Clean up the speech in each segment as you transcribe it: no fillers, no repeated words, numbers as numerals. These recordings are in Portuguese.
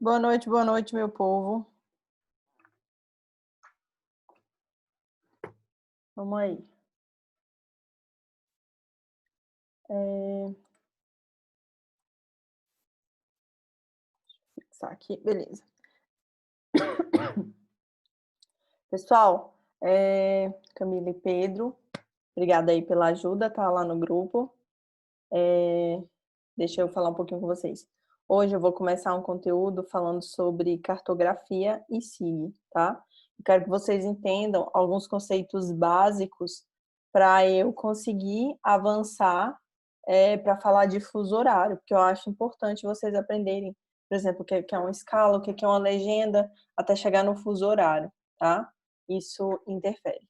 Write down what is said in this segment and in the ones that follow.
Boa noite, meu povo. Vamos aí. Deixa eu fixar aqui, beleza. Pessoal, Camila e Pedro, obrigada aí pela ajuda, tá lá no grupo. Deixa eu falar um pouquinho com vocês. Hoje eu vou começar um conteúdo falando sobre cartografia e SIG, tá? Eu quero que vocês entendam alguns conceitos básicos para eu conseguir avançar para falar de fuso horário, porque eu acho importante vocês aprenderem, por exemplo, o que é uma escala, o que é uma legenda, até chegar no fuso horário, tá? Isso interfere.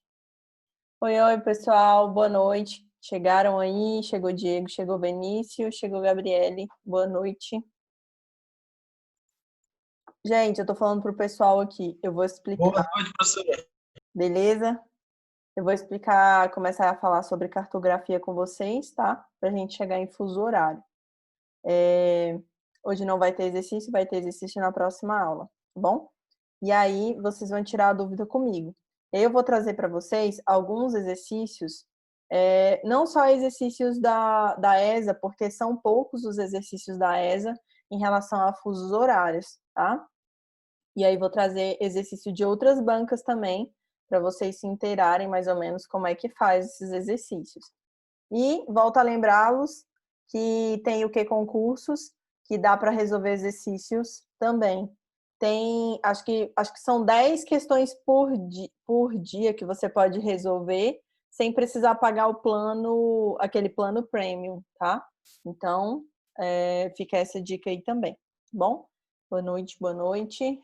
Oi, pessoal, boa noite. Chegaram aí, chegou Diego, chegou Benício, chegou Gabriele, boa noite. Gente, eu tô falando pro pessoal aqui, eu vou explicar. Boa noite, professora. Beleza? Eu vou explicar, começar a falar sobre cartografia com vocês, tá? Pra gente chegar em fuso horário. Hoje não vai ter exercício, vai ter exercício na próxima aula, tá bom? E aí vocês vão tirar a dúvida comigo. Eu vou trazer para vocês alguns exercícios, não só exercícios da ESA, porque são poucos os exercícios da ESA em relação a fusos horários, tá? E aí vou trazer exercício de outras bancas também, para vocês se inteirarem mais ou menos como é que faz esses exercícios. E volto a lembrá-los que tem o que concursos, que dá para resolver exercícios também. Tem, acho que são 10 questões por dia que você pode resolver, sem precisar pagar o plano, aquele plano premium, tá? Então, fica essa dica aí também, tá bom? Boa noite, boa noite.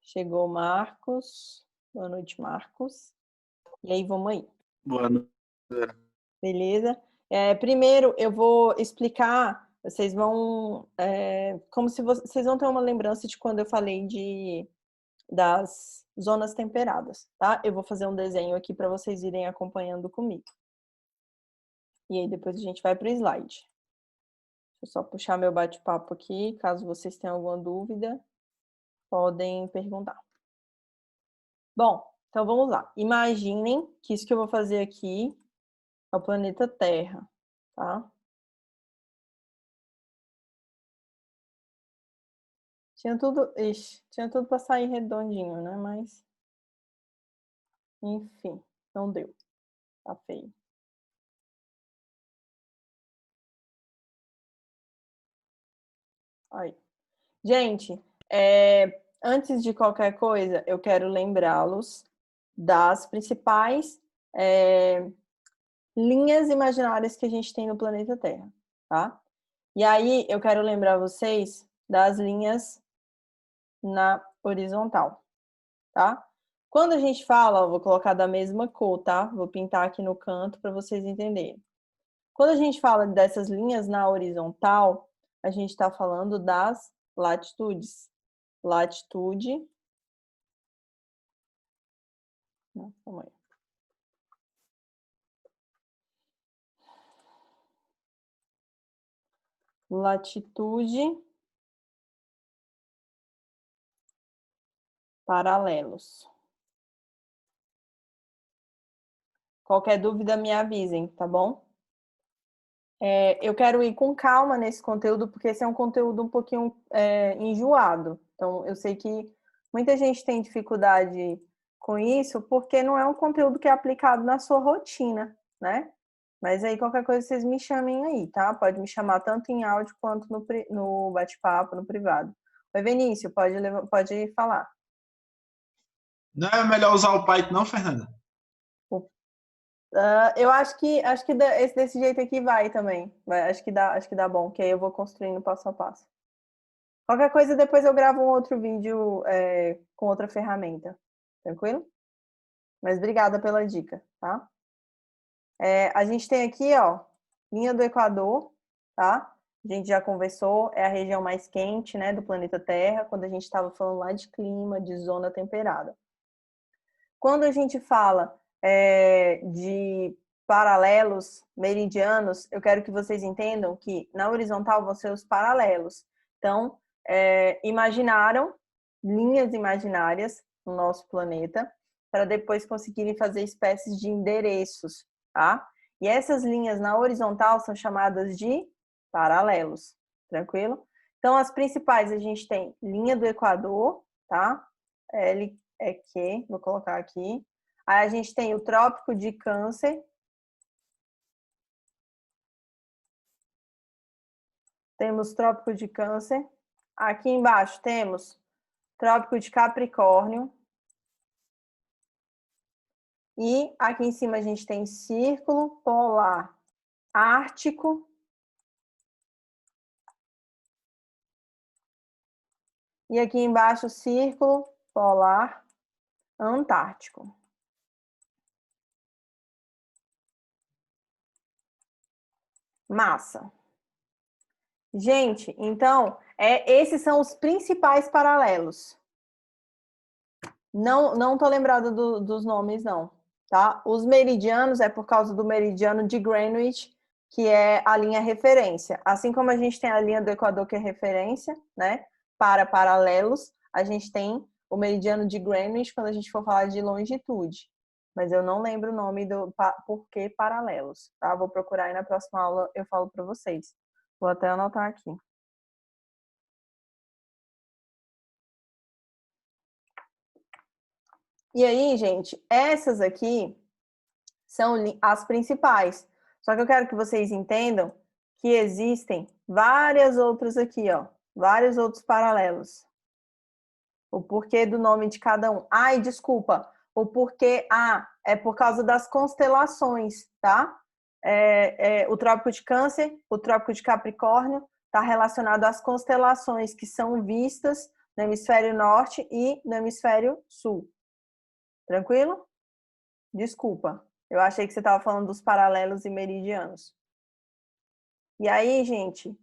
Chegou o Marcos. Boa noite, Marcos. E aí, vamos aí. Boa noite. Beleza? Primeiro, eu vou explicar, vocês vão, como se vocês vão ter uma lembrança de quando eu falei das zonas temperadas, tá? Eu vou fazer um desenho aqui para vocês irem acompanhando comigo. E aí depois a gente vai para o slide. Deixa eu só puxar meu bate-papo aqui, caso vocês tenham alguma dúvida, podem perguntar. Bom, então vamos lá. Imaginem que isso que eu vou fazer aqui é o planeta Terra, tá? Tinha tudo para sair redondinho, né? Mas, enfim, não deu. Tá feio. Aí. Gente, antes de qualquer coisa, eu quero lembrá-los das principais linhas imaginárias que a gente tem no planeta Terra, tá? E aí, eu quero lembrar vocês das linhas na horizontal, tá? Quando a gente fala, eu vou colocar da mesma cor, tá? Vou pintar aqui no canto para vocês entenderem. Quando a gente fala dessas linhas na horizontal, a gente está falando das latitudes. Latitude. Não, calma aí. Latitude. Paralelos. Qualquer dúvida, me avisem, tá bom? Eu quero ir com calma nesse conteúdo, porque esse é um conteúdo um pouquinho enjoado. Então, eu sei que muita gente tem dificuldade com isso, porque não é um conteúdo que é aplicado na sua rotina, né? Mas aí, qualquer coisa, vocês me chamem aí, tá? Pode me chamar tanto em áudio quanto no bate-papo, no privado. Oi, Vinícius, pode falar. Não é melhor usar o Python, não, Fernanda? Eu acho que desse jeito aqui vai também. Acho que dá bom, que aí eu vou construindo passo a passo. Qualquer coisa, depois eu gravo um outro vídeo com outra ferramenta. Tranquilo? Mas obrigada pela dica, tá? A gente tem aqui, ó, linha do Equador, tá? A gente já conversou, é a região mais quente, né, do planeta Terra, quando a gente estava falando lá de clima, de zona temperada. Quando a gente fala de paralelos meridianos, eu quero que vocês entendam que na horizontal vão ser os paralelos. Então, imaginaram linhas imaginárias no nosso planeta para depois conseguirem fazer espécies de endereços, tá? E essas linhas na horizontal são chamadas de paralelos, tranquilo? Então, as principais a gente tem linha do Equador, tá? LEQ, vou colocar aqui. Aí a gente tem o Trópico de Câncer. Temos Trópico de Câncer. Aqui embaixo temos Trópico de Capricórnio. E aqui em cima a gente tem Círculo Polar Ártico. E aqui embaixo, Círculo Polar Antártico. Massa. Gente, então, esses são os principais paralelos. Não tô lembrada dos nomes, não, tá? Os meridianos é por causa do meridiano de Greenwich, que é a linha referência. Assim como a gente tem a linha do Equador, que é referência, né? Para paralelos, a gente tem o meridiano de Greenwich quando a gente for falar de longitude. Mas eu não lembro o nome do porquê paralelos, tá? Vou procurar aí na próxima aula, eu falo para vocês. Vou até anotar aqui. E aí, gente, essas aqui são as principais. Só que eu quero que vocês entendam que existem várias outras aqui, ó. Vários outros paralelos. O porquê do nome de cada um. Ai, desculpa. O porquê... é por causa das constelações, tá? O Trópico de Câncer, o Trópico de Capricórnio, está relacionado às constelações que são vistas no hemisfério norte e no hemisfério sul. Tranquilo? Desculpa. Eu achei que você estava falando dos paralelos e meridianos. E aí, gente,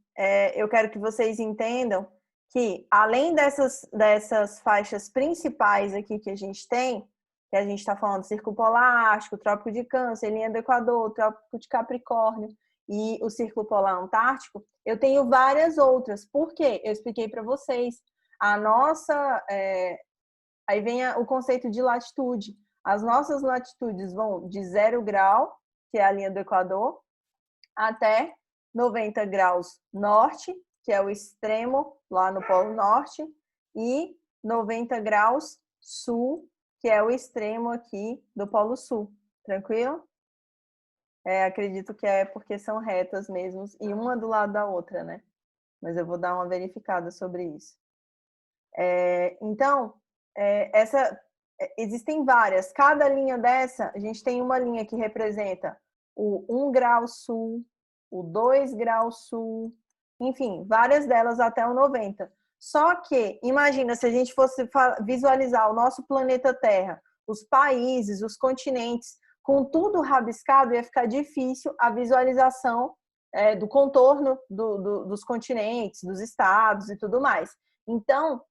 eu quero que vocês entendam que, além dessas faixas principais aqui que a gente tem, que a gente está falando Círculo Polar Ártico, Trópico de Câncer, Linha do Equador, Trópico de Capricórnio e o Círculo Polar Antártico, eu tenho várias outras. Por quê? Eu expliquei para vocês. A nossa... aí vem o conceito de latitude. As nossas latitudes vão de 0 grau, que é a linha do Equador, até 90 graus norte, que é o extremo lá no Polo Norte, e 90 graus sul, que é o extremo aqui do Polo Sul. Tranquilo? Acredito que é porque são retas mesmo, e uma do lado da outra, né? Mas eu vou dar uma verificada sobre isso. Então, existem várias. Cada linha dessa, a gente tem uma linha que representa o 1 grau sul, o 2 graus sul, enfim, várias delas até o 90. Só que, imagina, se a gente fosse visualizar o nosso planeta Terra, os países, os continentes, com tudo rabiscado, ia ficar difícil a visualização do contorno dos continentes, dos estados e tudo mais. Então,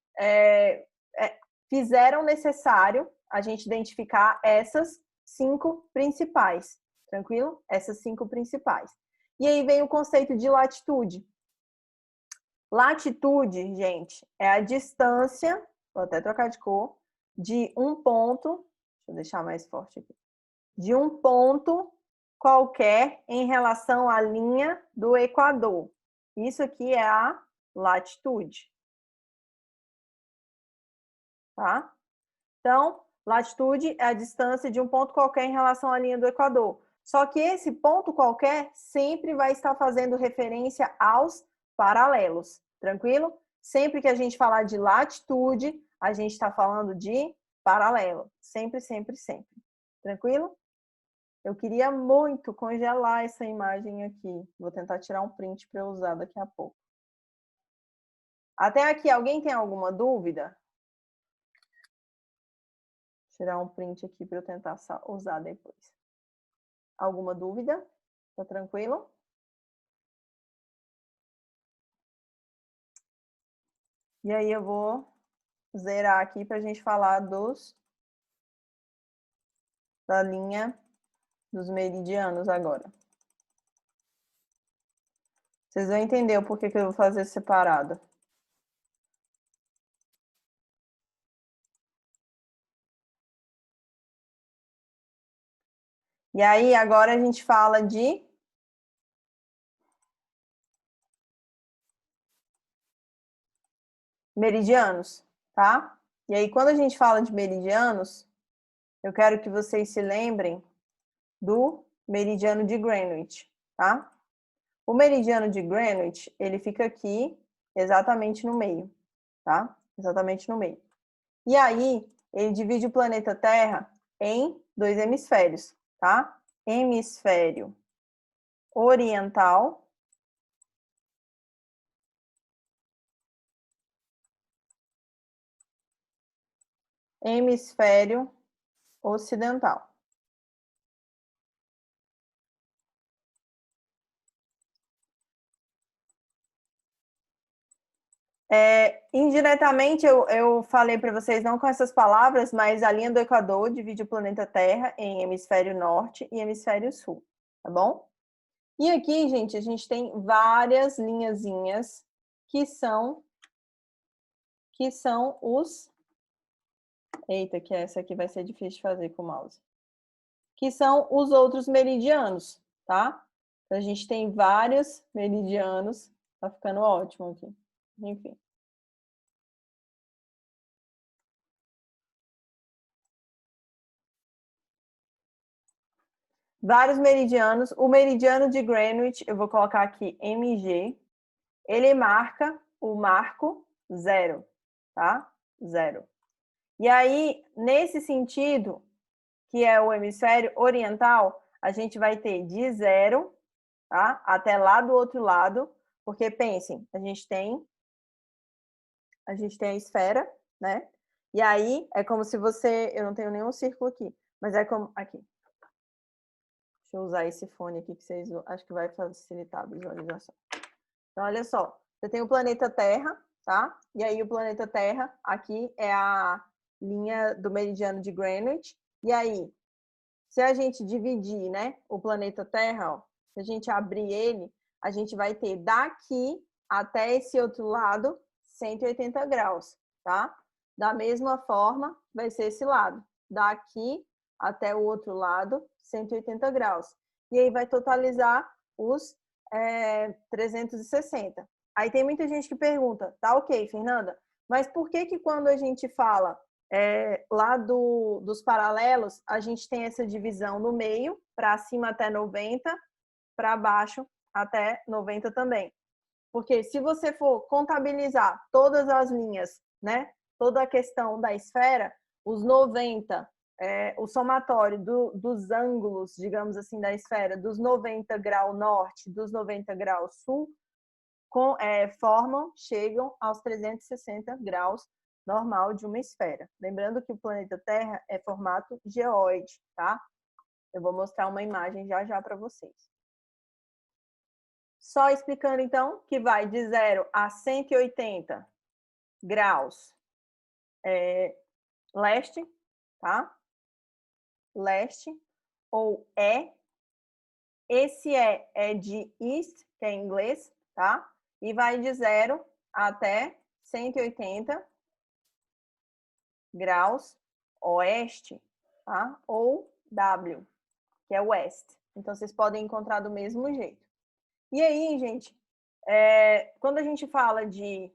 fizeram necessário a gente identificar essas 5 principais, tranquilo? Essas 5 principais. E aí vem o conceito de latitude. Latitude, gente, é a distância, vou até trocar de cor, de um ponto, deixa eu deixar mais forte aqui, de um ponto qualquer em relação à linha do Equador. Isso aqui é a latitude. Tá? Então, latitude é a distância de um ponto qualquer em relação à linha do Equador. Só que esse ponto qualquer sempre vai estar fazendo referência aos paralelos, tranquilo? Sempre que a gente falar de latitude, a gente está falando de paralelo. Sempre, sempre, sempre. Tranquilo? Eu queria muito congelar essa imagem aqui. Vou tentar tirar um print para eu usar daqui a pouco. Até aqui, alguém tem alguma dúvida? Tirar um print aqui para eu tentar usar depois. Alguma dúvida? Tá tranquilo? E aí eu vou zerar aqui para a gente falar da linha dos meridianos agora. Vocês vão entender o porquê que eu vou fazer separado. E aí, agora a gente fala de meridianos, tá? E aí, quando a gente fala de meridianos, eu quero que vocês se lembrem do meridiano de Greenwich, tá? O meridiano de Greenwich, ele fica aqui exatamente no meio, tá? Exatamente no meio. E aí, ele divide o planeta Terra em dois hemisférios, tá? Hemisfério oriental hemisfério ocidental. Indiretamente, eu falei para vocês, não com essas palavras, mas a linha do Equador divide o planeta Terra em hemisfério norte e hemisfério sul, tá bom? E aqui, gente, a gente tem várias linhazinhas que são os... Eita, que essa aqui vai ser difícil de fazer com o mouse. Que são os outros meridianos, tá? Então, a gente tem vários meridianos. Tá ficando ótimo aqui. Enfim. Vários meridianos. O meridiano de Greenwich, eu vou colocar aqui MG. Ele marca o marco 0, tá? 0. E aí, nesse sentido, que é o hemisfério oriental, a gente vai ter de 0, tá? Até lá do outro lado, porque pensem, a gente tem a esfera, né? E aí é como se você, eu não tenho nenhum círculo aqui, mas é como aqui. Deixa eu usar esse fone aqui que vocês acho que vai facilitar a visualização. Então olha só, você tem o planeta Terra, tá? E aí o planeta Terra aqui é a linha do meridiano de Greenwich. E aí, se a gente dividir, né, o planeta Terra, ó, se a gente abrir ele, a gente vai ter daqui até esse outro lado 180 graus, tá? Da mesma forma, vai ser esse lado. Daqui até o outro lado, 180 graus. E aí vai totalizar os 360. Aí tem muita gente que pergunta, tá ok, Fernanda, mas por que quando a gente fala lá dos paralelos, a gente tem essa divisão no meio, para cima até 90, para baixo até 90 também? Porque se você for contabilizar todas as linhas, né, toda a questão da esfera, os 90, o somatório dos ângulos, digamos assim, da esfera, dos 90 graus norte, dos 90 graus sul, chegam aos 360 graus normal de uma esfera. Lembrando que o planeta Terra é formato geóide, tá? Eu vou mostrar uma imagem já já para vocês. Só explicando, então, que vai de 0 a 180 graus leste, tá? Leste, ou esse é de east, que é em inglês, tá? E vai de 0 até 180 graus oeste, tá? Ou W, que é west. Então, vocês podem encontrar do mesmo jeito. E aí, gente, quando a gente fala de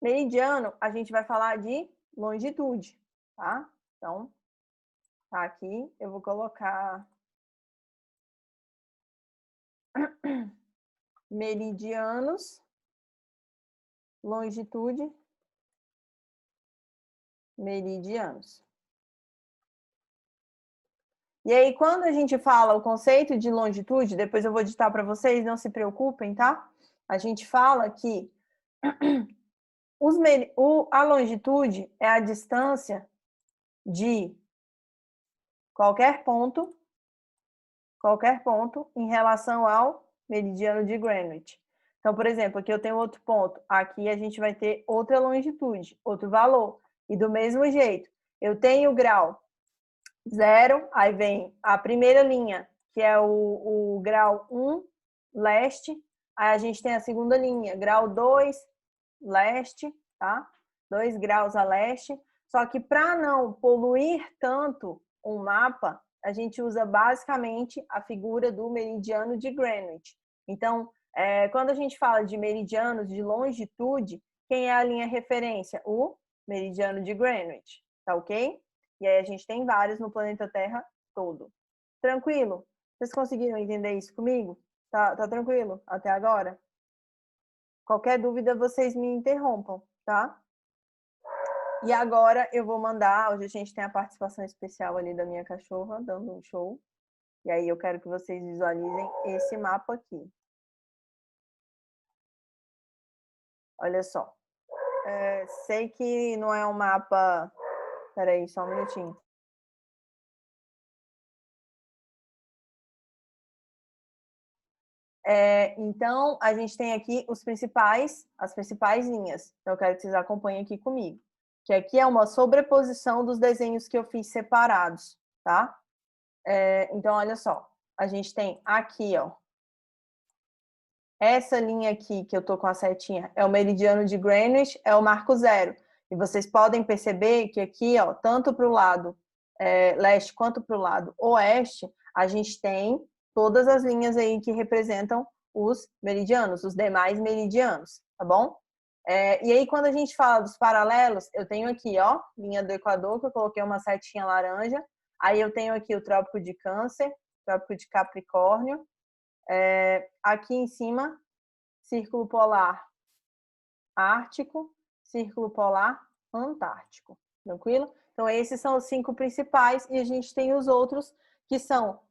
meridiano, a gente vai falar de longitude, tá? Então, tá aqui, eu vou colocar meridianos, longitude, meridianos. E aí, quando a gente fala o conceito de longitude, depois eu vou ditar para vocês, não se preocupem, tá? A gente fala que a longitude é a distância de qualquer ponto em relação ao meridiano de Greenwich. Então, por exemplo, aqui eu tenho outro ponto, aqui a gente vai ter outra longitude, outro valor. E do mesmo jeito, eu tenho o grau 0, aí vem a primeira linha, que é o grau 1, leste, aí a gente tem a segunda linha, grau 2, leste, tá? 2 graus a leste, Só que para não poluir tanto um mapa, a gente usa basicamente a figura do meridiano de Greenwich. Então, quando a gente fala de meridianos de longitude, quem é a linha referência? O meridiano de Greenwich, tá ok? E aí a gente tem vários no planeta Terra todo. Tranquilo? Vocês conseguiram entender isso comigo? Tá tranquilo até agora? Qualquer dúvida, vocês me interrompam, tá? E agora eu vou mandar, hoje a gente tem a participação especial ali da minha cachorra, dando um show. E aí eu quero que vocês visualizem esse mapa aqui. Olha só. Sei que não é um mapa... Peraí, só um minutinho. Então, a gente tem aqui as principais linhas. Então, eu quero que vocês acompanhem aqui comigo. Que aqui é uma sobreposição dos desenhos que eu fiz separados, tá? Então, olha só. A gente tem aqui, ó. Essa linha aqui, que eu tô com a setinha, é o meridiano de Greenwich, é o marco zero. E vocês podem perceber que aqui, ó, tanto para o lado leste quanto para o lado oeste, a gente tem todas as linhas aí que representam os meridianos, os demais meridianos, tá bom? E aí, quando a gente fala dos paralelos, eu tenho aqui, ó, linha do Equador, que eu coloquei uma setinha laranja. Aí eu tenho aqui o Trópico de Câncer, Trópico de Capricórnio. Aqui em cima, Círculo Polar Ártico, Círculo Polar Antártico. Tranquilo? Então, esses são os 5 principais e a gente tem os outros que são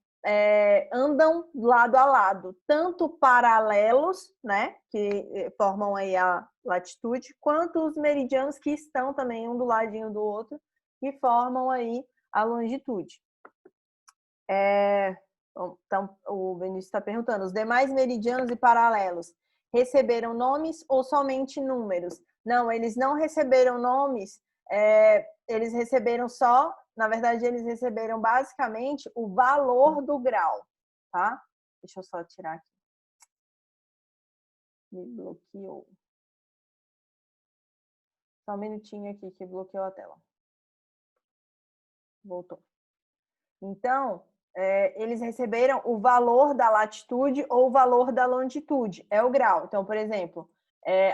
andam lado a lado, tanto paralelos, né, que formam aí a latitude, quanto os meridianos que estão também um do ladinho do outro, que formam aí a longitude. Então, o Vinícius está perguntando, os demais meridianos e paralelos receberam nomes ou somente números? Não, eles não receberam nomes, eles receberam só, na verdade, eles receberam basicamente o valor do grau, tá? Deixa eu só tirar aqui. Me bloqueou. Só um minutinho aqui que bloqueou a tela. Voltou. Então, eles receberam o valor da latitude ou o valor da longitude, é o grau. Então, por exemplo,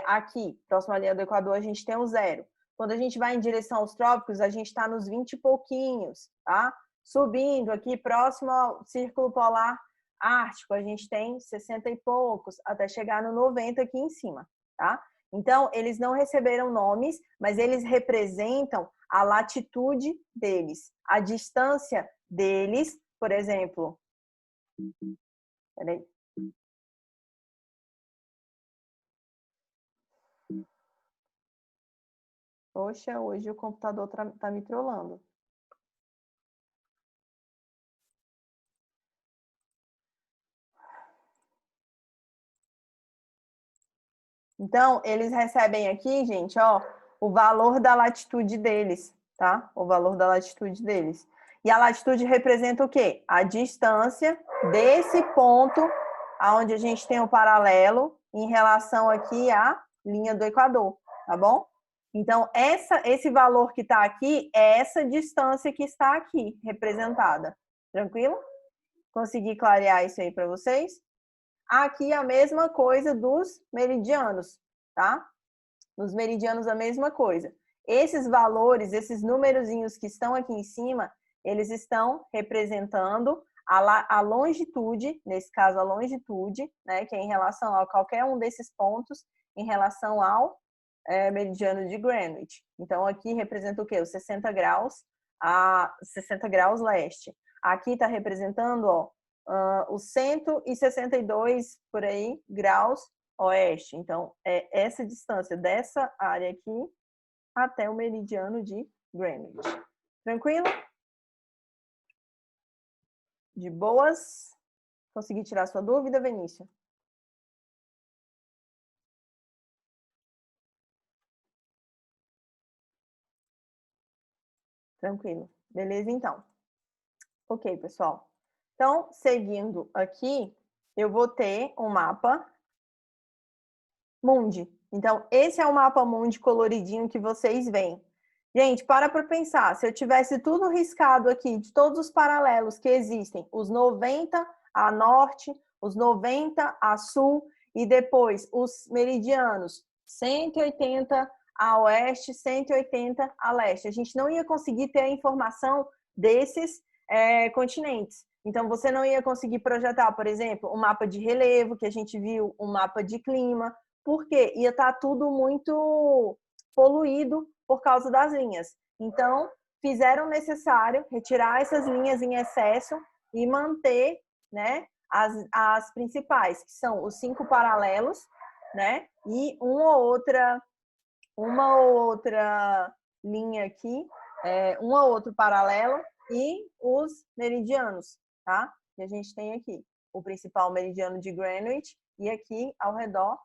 aqui, próximo à linha do Equador, a gente tem o 0. Quando a gente vai em direção aos trópicos, a gente está nos 20 e pouquinhos, tá? Subindo aqui, próximo ao Círculo Polar Ártico, a gente tem 60 e poucos, até chegar no 90 aqui em cima, tá? Então, eles não receberam nomes, mas eles representam a latitude deles, a distância deles, por exemplo. Peraí. Poxa, hoje o computador tá me trollando. Então, eles recebem aqui, gente, ó, o valor da latitude deles, tá? O valor da latitude deles. E a latitude representa o quê? A distância desse ponto aonde a gente tem o paralelo em relação aqui à linha do Equador, tá bom? Então, esse valor que está aqui é essa distância que está aqui representada. Tranquilo? Consegui clarear isso aí para vocês? Aqui a mesma coisa dos meridianos, tá? Nos meridianos a mesma coisa. Esses valores, esses numerozinhos que estão aqui em cima, eles estão representando a longitude, nesse caso a longitude, né, que é em relação a qualquer um desses pontos, em relação ao meridiano de Greenwich. Então, aqui representa o quê? Os 60 graus, a 60 graus leste. Aqui está representando, ó, os 162, por aí, graus oeste. Então, é essa distância dessa área aqui até o meridiano de Greenwich. Tranquilo? De boas? Consegui tirar sua dúvida, Vinícius? Tranquilo. Beleza, então. Ok, pessoal. Então, seguindo aqui, eu vou ter um mapa mundi. Então, esse é o mapa mundi coloridinho que vocês veem. Gente, para pensar, se eu tivesse tudo riscado aqui, de todos os paralelos que existem, os 90 a norte, os 90 a sul, e depois os meridianos 180 a oeste, 180 a leste. A gente não ia conseguir ter a informação desses continentes. Então, você não ia conseguir projetar, por exemplo, um mapa de relevo, que a gente viu, um mapa de clima, porque ia estar tudo muito poluído por causa das linhas. Então, fizeram necessário retirar essas linhas em excesso e manter, né, as principais, que são os 5 paralelos, né, e uma ou outra linha aqui, um ou outro paralelo e os meridianos, tá? Que a gente tem aqui. O principal meridiano de Greenwich e aqui ao redor,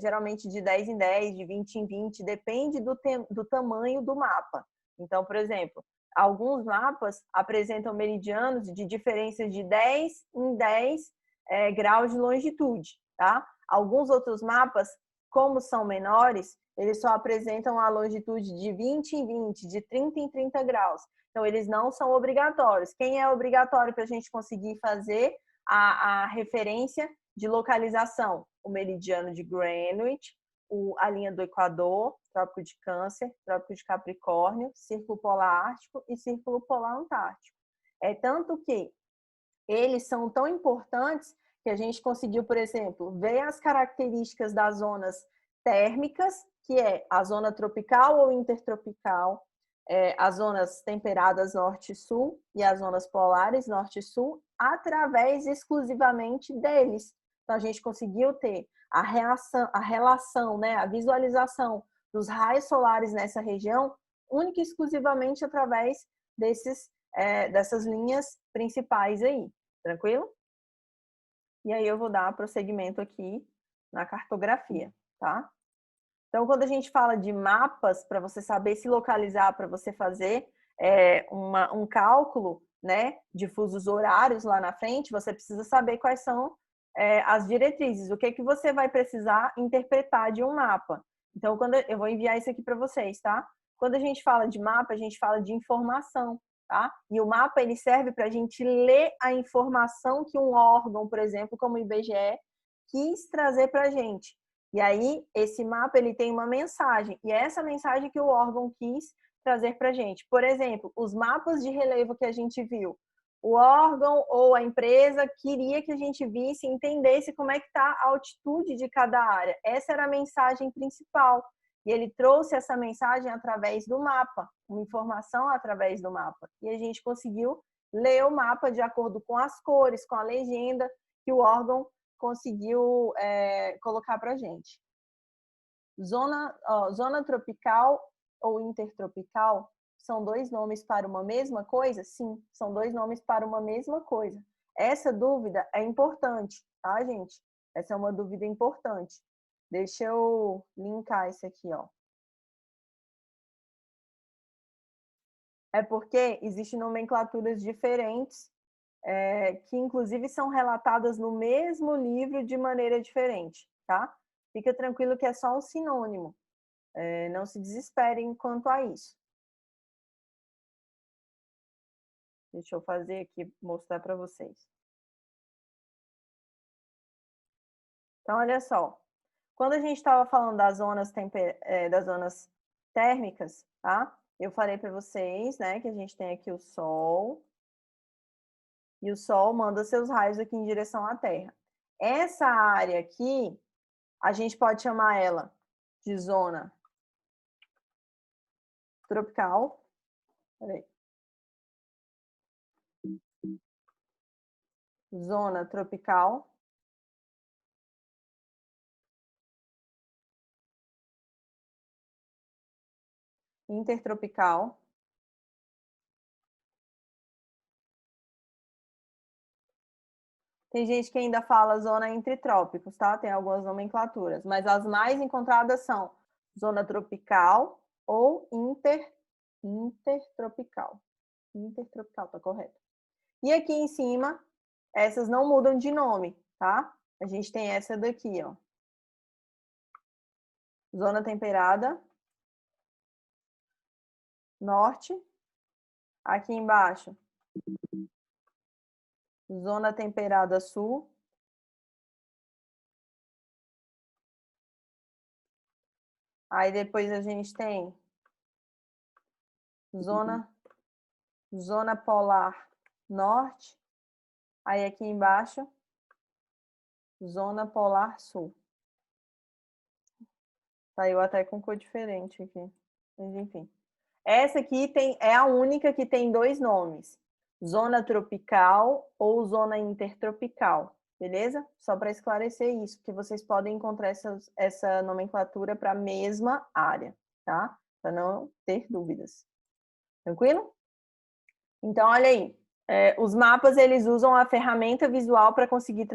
geralmente de 10 em 10, de 20 em 20, depende do tamanho do mapa. Então, por exemplo, alguns mapas apresentam meridianos de diferenças de 10 em 10 graus de longitude, tá? Alguns outros mapas, como são menores, eles só apresentam a longitude de 20 em 20, de 30 em 30 graus. Então, eles não são obrigatórios. Quem é obrigatório para a gente conseguir fazer a referência de localização? O meridiano de Greenwich, a linha do Equador, Trópico de Câncer, Trópico de Capricórnio, Círculo Polar Ártico e Círculo Polar Antártico. É tanto que eles são tão importantes que a gente conseguiu, por exemplo, ver as características das zonas térmicas, que é a zona tropical ou intertropical, as zonas temperadas norte e sul e as zonas polares norte e sul, através exclusivamente deles. Então, a gente conseguiu ter a relação, né, a visualização dos raios solares nessa região, única e exclusivamente através dessas linhas principais aí. Tranquilo? E aí eu vou dar prosseguimento aqui na cartografia, tá? Então, quando a gente fala de mapas, para você saber se localizar, para você fazer um cálculo, né, de fusos horários lá na frente, você precisa saber quais são as diretrizes, o que que você vai precisar interpretar de um mapa. Então, quando eu vou enviar isso aqui para vocês, tá? Quando a gente fala de mapa, a gente fala de informação, tá? E o mapa, ele serve para a gente ler a informação que um órgão, por exemplo, como o IBGE, quis trazer para a gente. E aí, esse mapa, ele tem uma mensagem, e é essa mensagem que o órgão quis trazer para a gente. Por exemplo, os mapas de relevo que a gente viu, o órgão ou a empresa queria que a gente visse e entendesse como é que está a altitude de cada área. Essa era a mensagem principal. E ele trouxe essa mensagem através do mapa, uma informação através do mapa. E a gente conseguiu ler o mapa de acordo com as cores, com a legenda que o órgão conseguiu colocar para a gente. Zona tropical ou intertropical são 2 nomes para uma mesma coisa? Sim, são 2 nomes para uma mesma coisa. Essa dúvida é importante, tá, gente? Essa é uma dúvida importante. Deixa eu linkar isso aqui, ó. É porque existem nomenclaturas diferentes que inclusive são relatadas no mesmo livro de maneira diferente, tá? Fica tranquilo que é só um sinônimo. Não se desesperem quanto a isso. Deixa eu fazer aqui, mostrar para vocês. Então, olha só. Quando a gente estava falando das zonas térmicas, tá? Eu falei para vocês, né, que a gente tem aqui o Sol, e o Sol manda seus raios aqui em direção à Terra. Essa área aqui, a gente pode chamar ela de zona tropical. Peraí. Zona tropical. Intertropical. Tem gente que ainda fala zona entre trópicos, tá? Tem algumas nomenclaturas, mas as mais encontradas são zona tropical ou intertropical. Intertropical, tá correto. E aqui em cima, essas não mudam de nome, tá? A gente tem essa daqui, ó. Zona temperada norte. Aqui embaixo, zona temperada sul. Aí depois a gente tem zona polar norte. Aí aqui embaixo, zona polar sul. Saiu até com cor diferente aqui. Mas enfim. Essa aqui é a única que tem 2 nomes. Zona tropical ou zona intertropical. Beleza? Só para esclarecer isso, porque vocês podem encontrar essa nomenclatura para a mesma área, tá? Para não ter dúvidas. Tranquilo? Então, olha aí. Os mapas, eles usam a ferramenta visual para conseguir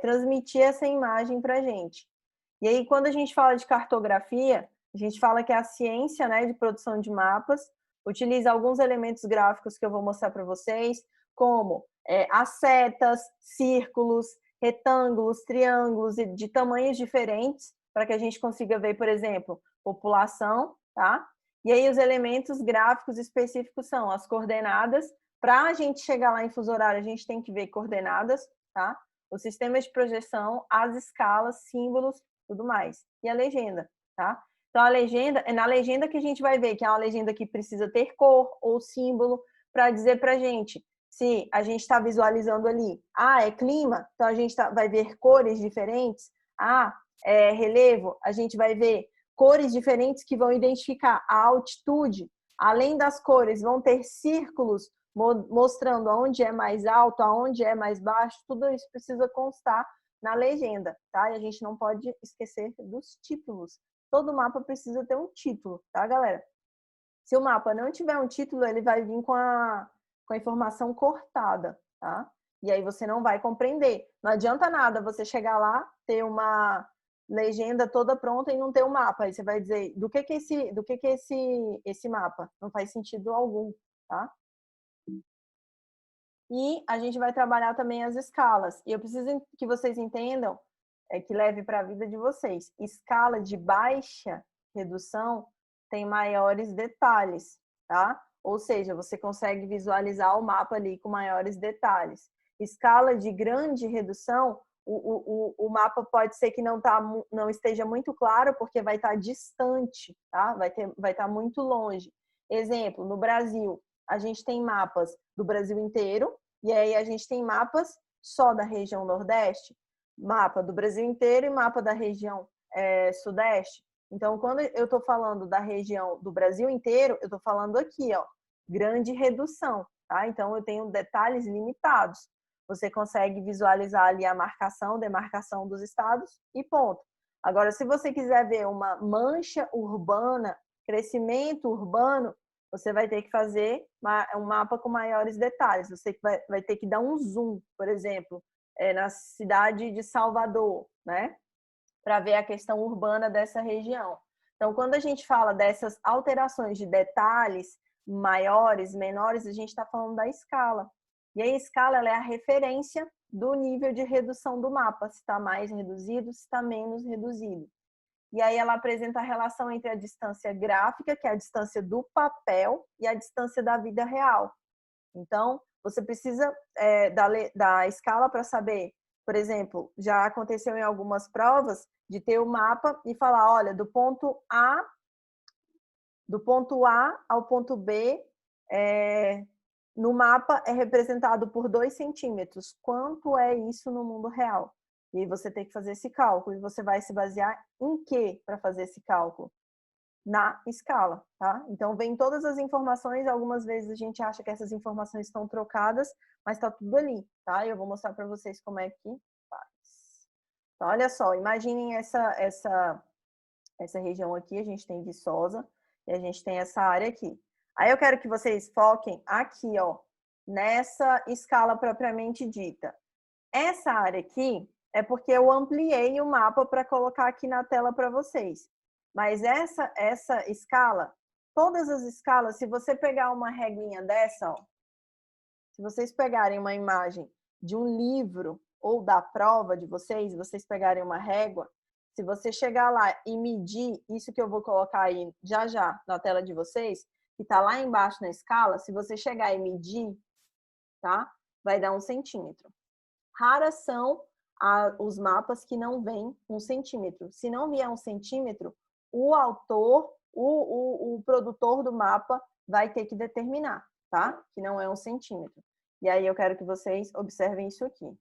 transmitir essa imagem para a gente. E aí, quando a gente fala de cartografia, a gente fala que é a ciência, né, de produção de mapas, utiliza alguns elementos gráficos que eu vou mostrar para vocês, como as setas, círculos, retângulos, triângulos de tamanhos diferentes, para que a gente consiga ver, por exemplo, população, tá? E aí os elementos gráficos específicos são as coordenadas. Para a gente chegar lá em fuso horário, a gente tem que ver coordenadas, tá? O sistema de projeção, as escalas, símbolos, tudo mais. E a legenda, tá? Então, a legenda, é na legenda que a gente vai ver que é uma legenda que precisa ter cor ou símbolo para dizer para a gente se a gente está visualizando ali, é clima, então a gente vai ver cores diferentes. É relevo, a gente vai ver cores diferentes que vão identificar a altitude. Além das cores, vão ter círculos mostrando aonde é mais alto, aonde é mais baixo. Tudo isso precisa constar na legenda, tá? E a gente não pode esquecer dos títulos. Todo mapa precisa ter um título, tá, galera? Se o mapa não tiver um título, ele vai vir com a informação cortada, tá? E aí você não vai compreender. Não adianta nada você chegar lá, ter uma legenda toda pronta e não ter um mapa. Aí você vai dizer, do que é esse mapa? Não faz sentido algum, tá? E a gente vai trabalhar também as escalas. E eu preciso que vocês entendam, que leve para a vida de vocês. Escala de baixa redução tem maiores detalhes, tá? Ou seja, você consegue visualizar o mapa ali com maiores detalhes. Escala de grande redução, o mapa pode ser que não esteja muito claro, porque vai estar distante, tá? Vai estar muito longe. Exemplo, no Brasil, a gente tem mapas do Brasil inteiro, e aí a gente tem mapas só da região Nordeste, mapa do Brasil inteiro e mapa da região Sudeste. Então, quando eu estou falando da região do Brasil inteiro, eu estou falando aqui, ó, grande redução, tá? Então, eu tenho detalhes limitados. Você consegue visualizar ali a marcação, demarcação dos estados e ponto. Agora, se você quiser ver uma mancha urbana, crescimento urbano, você vai ter que fazer um mapa com maiores detalhes. Você vai ter que dar um zoom, por exemplo, na cidade de Salvador, né? Para ver a questão urbana dessa região. Então, quando a gente fala dessas alterações de detalhes maiores, menores, a gente está falando da escala. E a escala ela é a referência do nível de redução do mapa, se está mais reduzido, se está menos reduzido. E aí ela apresenta a relação entre a distância gráfica, que é a distância do papel, e a distância da vida real. Então, você precisa da escala para saber, por exemplo, já aconteceu em algumas provas de ter o mapa e falar, olha, do ponto A ao ponto B, no mapa é representado por 2 centímetros. Quanto é isso no mundo real? E aí você tem que fazer esse cálculo. E você vai se basear em quê para fazer esse cálculo? Na escala, tá? Então, vem todas as informações. Algumas vezes a gente acha que essas informações estão trocadas, mas está tudo ali, tá? E eu vou mostrar para vocês como é que faz. Então, olha só, imaginem essa região aqui. A gente tem Viçosa e a gente tem essa área aqui. Aí eu quero que vocês foquem aqui, ó, nessa escala propriamente dita. Essa área aqui é porque eu ampliei o mapa para colocar aqui na tela para vocês. Mas essa escala, todas as escalas, se você pegar uma regrinha dessa, ó, se vocês pegarem uma imagem de um livro ou da prova de vocês pegarem uma régua, se você chegar lá e medir isso que eu vou colocar aí já na tela de vocês, que está lá embaixo na escala, se você chegar e medir, tá? Vai dar 1 centímetro. Raras são os mapas que não vêm 1 centímetro. Se não vier 1 centímetro, o autor, o produtor do mapa vai ter que determinar, tá? Que não é 1 centímetro. E aí eu quero que vocês observem isso aqui.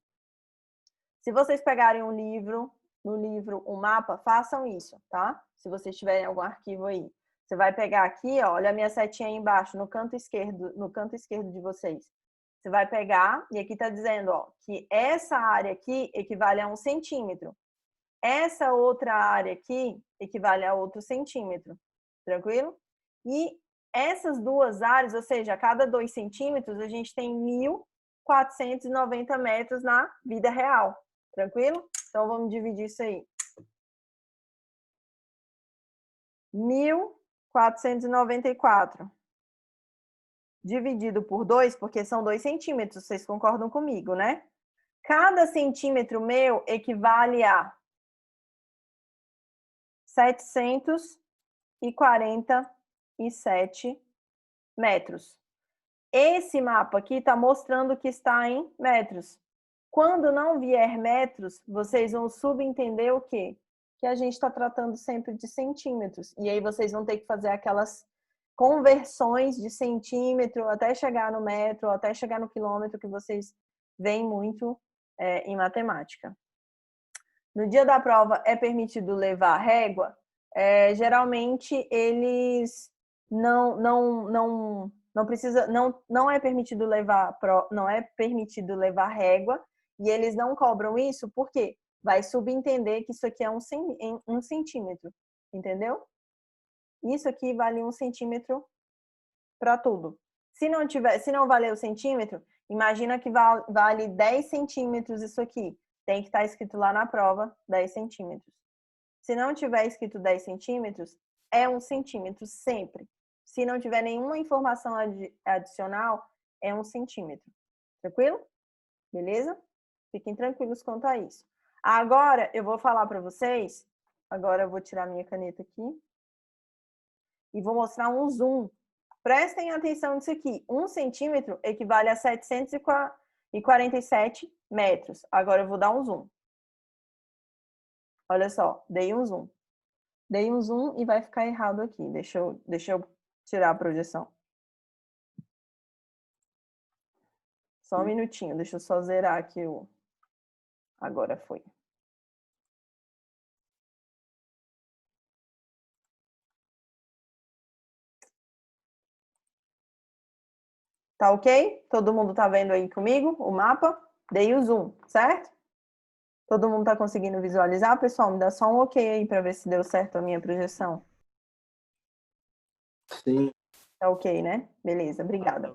Se vocês pegarem no livro um mapa, façam isso, tá? Se vocês tiverem algum arquivo aí. Você vai pegar aqui, ó, olha a minha setinha aí embaixo, no canto esquerdo de vocês. Você vai pegar, e aqui está dizendo, ó, que essa área aqui equivale a 1 centímetro. Essa outra área aqui equivale a outro centímetro. Tranquilo? E essas duas áreas, ou seja, a cada 2 centímetros, a gente tem 1.490 metros na vida real. Tranquilo? Então, vamos dividir isso aí. 1.494. Dividido por 2, porque são 2 centímetros, vocês concordam comigo, né? Cada centímetro meu equivale a 747 metros. Esse mapa aqui está mostrando que está em metros. Quando não vier metros, vocês vão subentender o quê? Que a gente está tratando sempre de centímetros. E aí vocês vão ter que fazer aquelas conversões de centímetro até chegar no metro, até chegar no quilômetro, que vocês veem muito em matemática. No dia da prova é permitido levar régua? Geralmente eles não é permitido levar régua, e eles não cobram isso porque vai subentender que isso aqui é 1 centímetro, entendeu? Isso aqui vale 1 centímetro para tudo. Se não valer o centímetro, imagina que vale 10 centímetros isso aqui. Tem que estar escrito lá na prova 10 centímetros. Se não tiver escrito 10 centímetros, é 1 centímetro sempre. Se não tiver nenhuma informação adicional, é 1 centímetro. Tranquilo? Beleza? Fiquem tranquilos quanto a isso. Agora, eu vou falar para vocês. Agora eu vou tirar minha caneta aqui. E vou mostrar um zoom. Prestem atenção nisso aqui. 1 centímetro equivale a 747 metros. Agora eu vou dar um zoom. Olha só, dei um zoom. Dei um zoom e vai ficar errado aqui. Deixa eu tirar a projeção. Só um minutinho, deixa eu só zerar aqui o... Agora foi. Tá ok? Todo mundo tá vendo aí comigo o mapa? Dei o zoom, certo? Todo mundo tá conseguindo visualizar? Pessoal, me dá só um ok aí para ver se deu certo a minha projeção. Sim. Tá ok, né? Beleza, obrigada.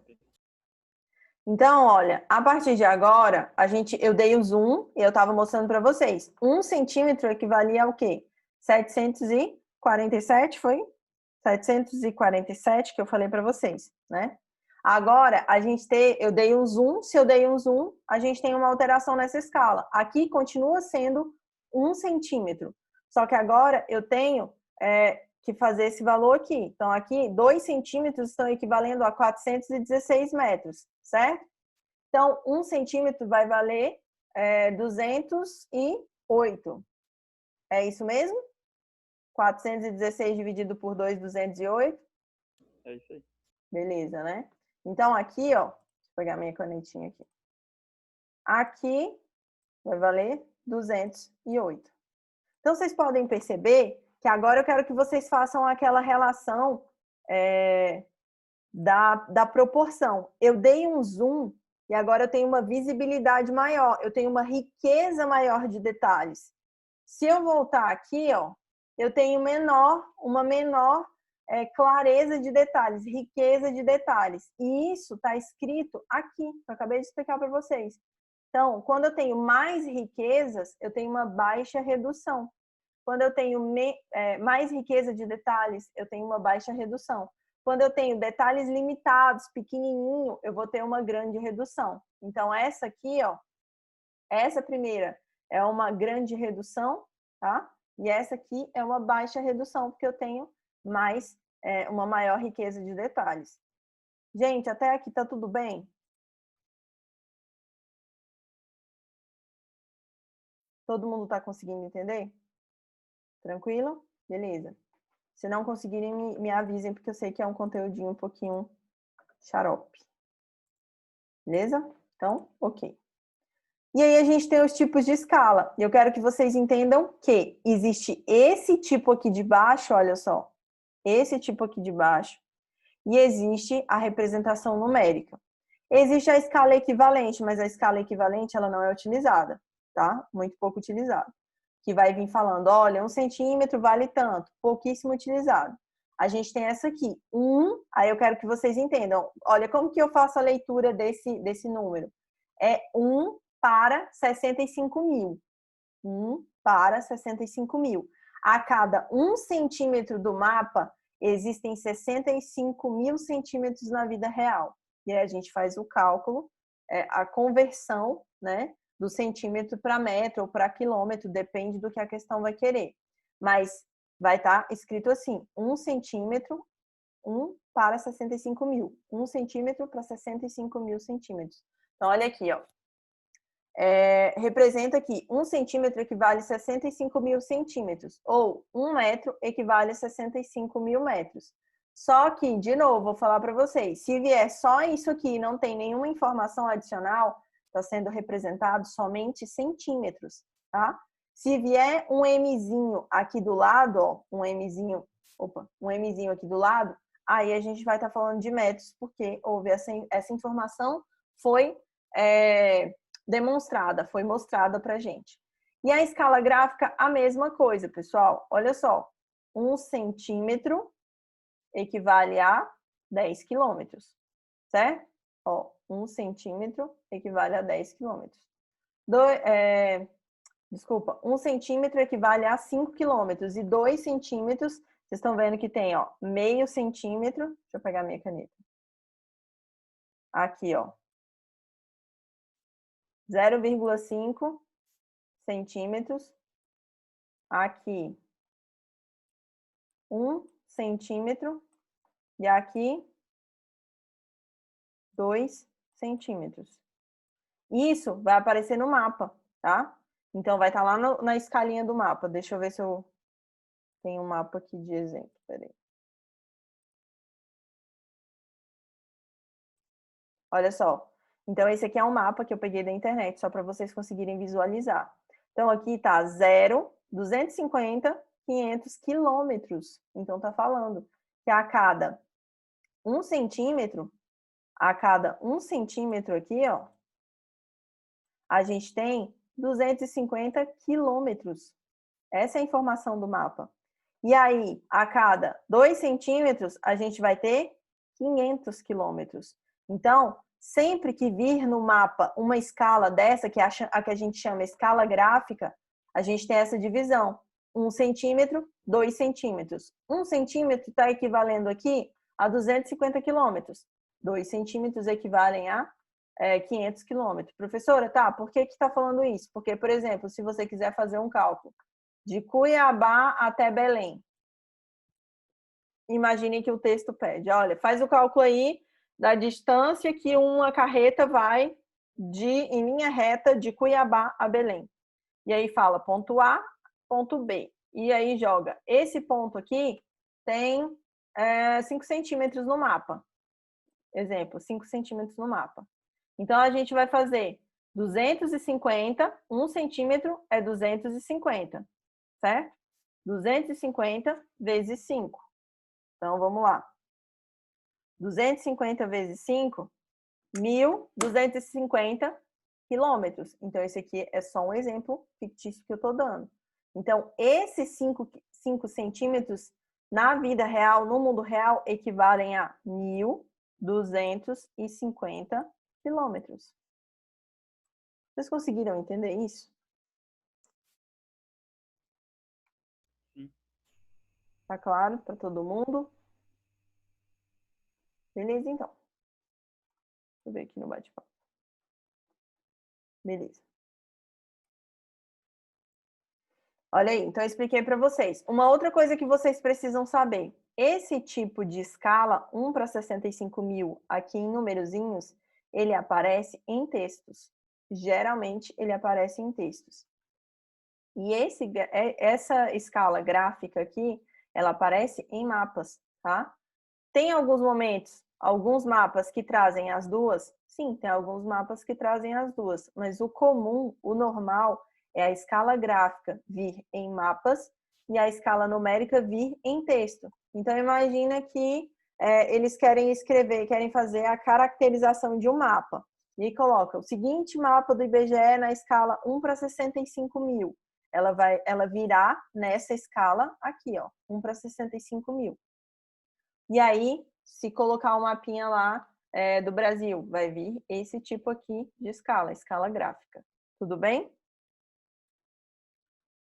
Então, olha, a partir de agora, eu dei o zoom e eu estava mostrando para vocês. 1 centímetro equivalia ao quê? 747, foi? 747 que eu falei para vocês, né? Agora, eu dei um zoom, se eu dei um zoom, a gente tem uma alteração nessa escala. Aqui continua sendo 1 centímetro, só que agora eu tenho que fazer esse valor aqui. Então, aqui, 2 centímetros estão equivalendo a 416 metros, certo? Então, 1 centímetro vai valer 208. É isso mesmo? 416 dividido por 2, 208? É isso aí. Beleza, né? Então, aqui, ó, deixa eu pegar minha canetinha aqui. Aqui vai valer 208. Então, vocês podem perceber que agora eu quero que vocês façam aquela relação da proporção. Eu dei um zoom e agora eu tenho uma visibilidade maior, eu tenho uma riqueza maior de detalhes. Se eu voltar aqui, ó, eu tenho uma menor clareza de detalhes, riqueza de detalhes. E isso está escrito aqui, que eu acabei de explicar para vocês. Então, quando eu tenho mais riquezas, eu tenho uma baixa redução. Quando eu tenho mais riqueza de detalhes, eu tenho uma baixa redução. Quando eu tenho detalhes limitados, pequenininho, eu vou ter uma grande redução. Então, essa aqui, ó, essa primeira é uma grande redução, tá? E essa aqui é uma baixa redução, porque eu tenho mais uma maior riqueza de detalhes. Gente, até aqui tá tudo bem? Todo mundo está conseguindo entender? Tranquilo? Beleza. Se não conseguirem, me avisem, porque eu sei que é um conteúdinho um pouquinho xarope. Beleza? Então, ok. E aí a gente tem os tipos de escala. E eu quero que vocês entendam que existe esse tipo aqui de baixo, olha só. Esse tipo aqui de baixo. E existe a representação numérica. Existe a escala equivalente, mas a escala equivalente ela não é utilizada, tá? Muito pouco utilizada. Que vai vir falando, olha, 1 centímetro vale tanto, pouquíssimo utilizado. A gente tem essa aqui, 1, aí eu quero que vocês entendam. Olha, como que eu faço a leitura desse número? É 1 para 65 mil. 1 para 65 mil. A cada 1 centímetro do mapa, existem 65 mil centímetros na vida real. E aí a gente faz o cálculo, a conversão, né, do centímetro para metro ou para quilômetro, depende do que a questão vai querer. Mas vai estar escrito assim, 1 centímetro, 1 para 65 mil. 1 centímetro para 65 mil centímetros. Então, olha aqui, ó. Representa que 1 centímetro equivale a 65 mil centímetros, ou 1 metro equivale a 65 mil metros. Só que, de novo, vou falar para vocês, se vier só isso aqui e não tem nenhuma informação adicional, está sendo representado somente centímetros, tá? Se vier um Mzinho aqui do lado, ó, um Mzinho aqui do lado, aí a gente vai estar falando de metros, porque houve essa informação foi demonstrada, foi mostrada para a gente. E a escala gráfica, a mesma coisa, pessoal. Olha só, 1 centímetro equivale a 10 quilômetros, certo? Ó, 1 centímetro equivale a 10 quilômetros. Desculpa, 1 centímetro equivale a 5 quilômetros e 2 centímetros, vocês estão vendo que tem, ó, meio centímetro. Deixa eu pegar minha caneta. Aqui, ó. 0,5 centímetros. Aqui, 1 centímetro. E aqui, 2 centímetros. Isso vai aparecer no mapa, tá? Então, vai estar lá na escalinha do mapa. Deixa eu ver se eu tenho um mapa aqui de exemplo. Peraí. Olha só. Então, esse aqui é um mapa que eu peguei da internet, só para vocês conseguirem visualizar. Então, aqui tá 0, 250, 500 quilômetros. Então, tá falando que a cada 1 centímetro, aqui, ó, a gente tem 250 quilômetros. Essa é a informação do mapa. E aí, a cada 2 centímetros, a gente vai ter 500 quilômetros. Então, sempre que vir no mapa uma escala dessa, que é a que a gente chama escala gráfica, a gente tem essa divisão. 1 centímetro, 2 centímetros. 1 centímetro está equivalendo aqui a 250 quilômetros. 2 centímetros equivalem a 500 quilômetros. Professora, tá, por que está falando isso? Porque, por exemplo, se você quiser fazer um cálculo de Cuiabá até Belém, imagine que o texto pede, olha, faz o cálculo aí da distância que uma carreta vai em linha reta de Cuiabá a Belém. E aí fala ponto A, ponto B. E aí joga. Esse ponto aqui tem 5 centímetros no mapa. Exemplo, 5 centímetros no mapa. Então, a gente vai fazer 250, 1 centímetro é 250, certo? 250 vezes 5. Então, vamos lá. 250 vezes 5, 1.250 quilômetros. Então, esse aqui é só um exemplo fictício que eu estou dando. Então, esses 5 centímetros, na vida real, no mundo real, equivalem a 1.250 quilômetros. Vocês conseguiram entender isso? Sim. Tá claro para todo mundo? Beleza, então. Deixa eu ver aqui no bate-papo. Beleza. Olha aí, então eu expliquei para vocês. Uma outra coisa que vocês precisam saber, esse tipo de escala, 1 para 65.000, aqui em numerozinhos, ele aparece em textos. Geralmente, ele aparece em textos. E essa escala gráfica aqui, ela aparece em mapas, tá? Tem alguns momentos, alguns mapas que trazem as duas? Sim, tem alguns mapas que trazem as duas, mas o comum, o normal, é a escala gráfica vir em mapas e a escala numérica vir em texto. Então, imagina que eles querem escrever, querem fazer a caracterização de um mapa. E coloca o seguinte mapa do IBGE na escala 1 para 65.000. Ela virá nessa escala aqui, ó, 1 para 65.000. E aí, se colocar um mapinha lá do Brasil, vai vir esse tipo aqui de escala, escala gráfica. Tudo bem?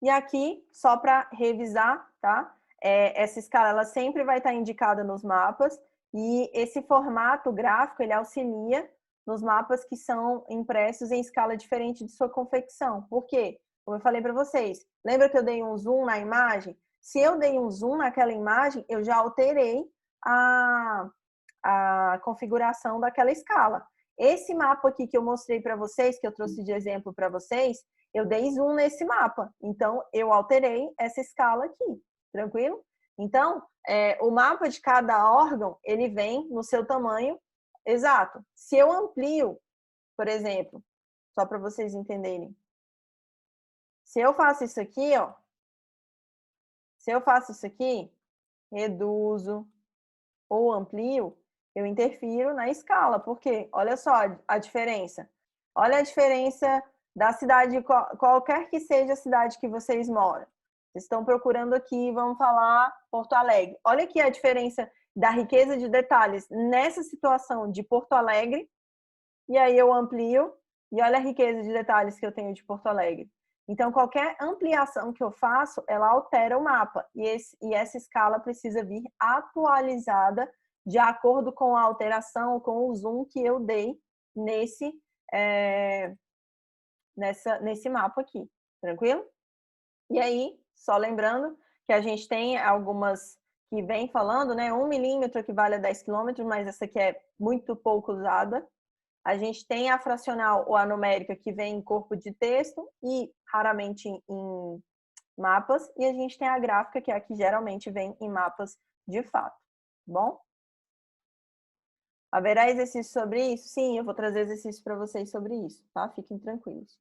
E aqui, só para revisar, tá? Essa escala ela sempre vai estar indicada nos mapas e esse formato gráfico ele auxilia nos mapas que são impressos em escala diferente de sua confecção. Por quê? Como eu falei para vocês, lembra que eu dei um zoom na imagem? Se eu dei um zoom naquela imagem, eu já alterei a configuração daquela escala. Esse mapa aqui que eu mostrei para vocês, que eu trouxe de exemplo para vocês, eu dei zoom nesse mapa. Então, eu alterei essa escala aqui. Tranquilo? Então, o mapa de cada órgão, ele vem no seu tamanho exato. Se eu amplio, por exemplo, só para vocês entenderem. Se eu faço isso aqui, ó. Se eu faço isso aqui, reduzo ou amplio, eu interfiro na escala. Por quê? Olha só a diferença. Olha a diferença da cidade, qualquer que seja a cidade que vocês moram. Vocês estão procurando aqui, vamos falar Porto Alegre. Olha aqui a diferença da riqueza de detalhes nessa situação de Porto Alegre. E aí eu amplio e olha a riqueza de detalhes que eu tenho de Porto Alegre. Então, qualquer ampliação que eu faço, ela altera o mapa. E essa escala precisa vir atualizada de acordo com a alteração, com o zoom que eu dei nesse mapa aqui. Tranquilo? E aí, só lembrando que a gente tem algumas que vem falando, né? 1 milímetro equivale a 10 quilômetros, mas essa aqui é muito pouco usada. A gente tem a fracional ou a numérica que vem em corpo de texto e raramente em mapas. E a gente tem a gráfica, que é a que geralmente vem em mapas de fato. Bom? Haverá exercício sobre isso? Sim, eu vou trazer exercício para vocês sobre isso, tá? Fiquem tranquilos.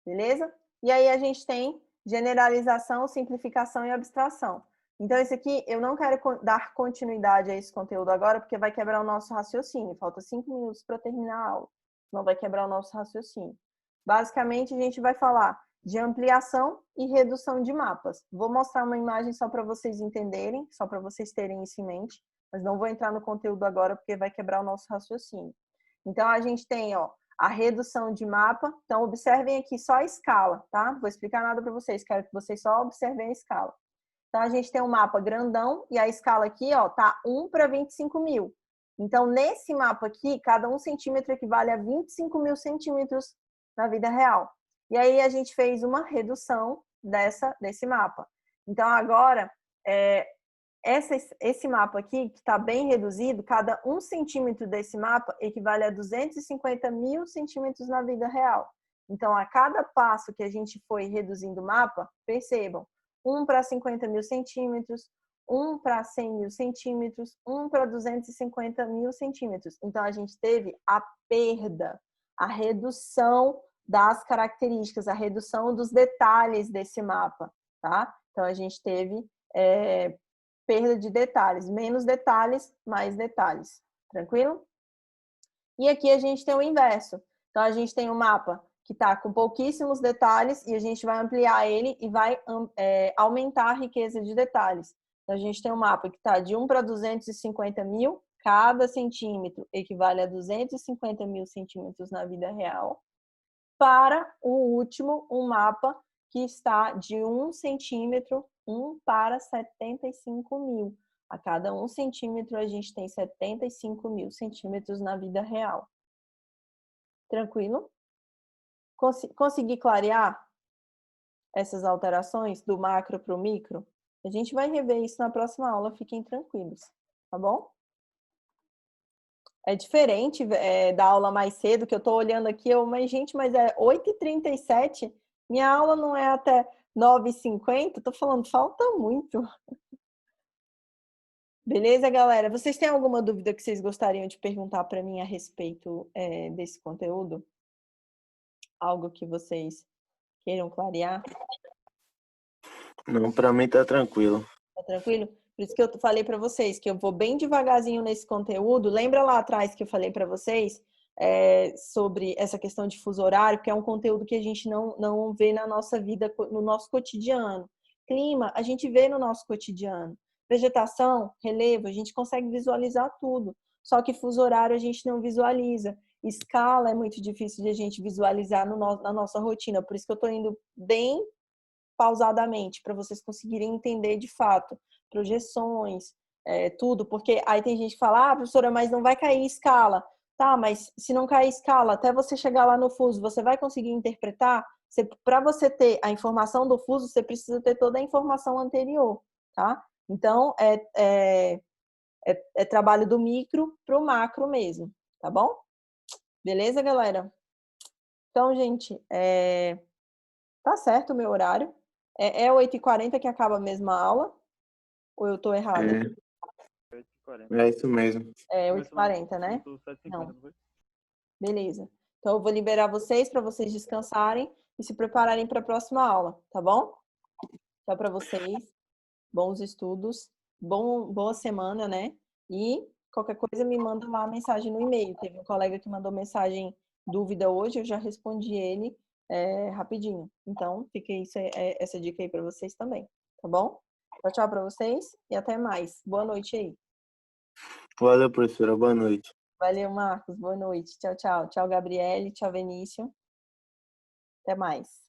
Beleza? E aí a gente tem generalização, simplificação e abstração. Então, esse aqui, eu não quero dar continuidade a esse conteúdo agora, porque vai quebrar o nosso raciocínio. Falta 5 minutos para terminar a aula. Não vai quebrar o nosso raciocínio. Basicamente, a gente vai falar de ampliação e redução de mapas. Vou mostrar uma imagem só para vocês entenderem, só para vocês terem isso em mente, mas não vou entrar no conteúdo agora, porque vai quebrar o nosso raciocínio. Então, a gente tem, ó, a redução de mapa. Então, observem aqui só a escala, tá? Não vou explicar nada para vocês, quero que vocês só observem a escala. Então, a gente tem um mapa grandão e a escala aqui, ó, tá 1 para 25.000. Então, nesse mapa aqui, cada 1 centímetro equivale a 25.000 centímetros na vida real. E aí, a gente fez uma redução desse mapa. Então, agora, esse mapa aqui, que está bem reduzido, cada 1 centímetro desse mapa equivale a 250.000 centímetros na vida real. Então, a cada passo que a gente foi reduzindo o mapa, percebam, 1 para 50.000 centímetros, 1 para 100.000 centímetros, 1 para 250.000 centímetros. Então, a gente teve a perda, a redução das características, a redução dos detalhes desse mapa, tá? Então, a gente teve perda de detalhes, menos detalhes, mais detalhes. Tranquilo? E aqui a gente tem o inverso. Então, a gente tem um mapa que está com pouquíssimos detalhes e a gente vai ampliar ele e vai aumentar a riqueza de detalhes. Então, a gente tem um mapa que está de 1 para 250.000, cada centímetro equivale a 250.000 centímetros na vida real. Para o último, um mapa que está de 1 centímetro, 1 para 75.000. A cada 1 centímetro, a gente tem 75.000 centímetros na vida real. Tranquilo? Consegui clarear? essas alterações do macro para o micro? A gente vai rever isso na próxima aula, fiquem tranquilos, tá bom? É diferente da aula mais cedo, que eu estou olhando aqui, mas gente, mas é 8h37, minha aula não é até 9h50, tô falando, falta muito. Beleza, galera? Vocês têm alguma dúvida que vocês gostariam de perguntar para mim a respeito desse conteúdo? Algo que vocês queiram clarear? Não, para mim tá tranquilo. Tá tranquilo? Por isso que eu falei para vocês que eu vou bem devagarzinho nesse conteúdo. Lembra lá atrás que eu falei para vocês sobre essa questão de fuso horário, que é um conteúdo que a gente não vê na nossa vida, no nosso cotidiano. Clima, a gente vê no nosso cotidiano. Vegetação, relevo, a gente consegue visualizar tudo. Só que fuso horário a gente não visualiza. Escala é muito difícil de a gente visualizar na nossa rotina. Por isso que eu estou indo bem pausadamente, para vocês conseguirem entender de fato projeções, tudo, porque aí tem gente que fala, professora, mas não vai cair escala. Tá, mas se não cair escala, até você chegar lá no fuso, você vai conseguir interpretar? Para você ter a informação do fuso, você precisa ter toda a informação anterior, tá? Então, é trabalho do micro para o macro mesmo, tá bom? Beleza, galera? Então, gente, tá certo o meu horário. É 8h40 que acaba a mesma aula? Ou eu tô errada? É isso mesmo. É 8h40, né? Não. Beleza. Então, eu vou liberar vocês para vocês descansarem e se prepararem para a próxima aula, tá bom? Tchau para vocês. Bons estudos. Boa semana, né? E qualquer coisa me manda lá a mensagem no e-mail. Teve um colega que mandou mensagem, dúvida hoje, eu já respondi ele rapidinho. Então, fica essa dica aí para vocês também, tá bom? Tchau, tchau para vocês e até mais. Boa noite aí. Valeu, professora. Boa noite. Valeu, Marcos. Boa noite. Tchau, tchau. Tchau, Gabriele. Tchau, Vinícius. Até mais.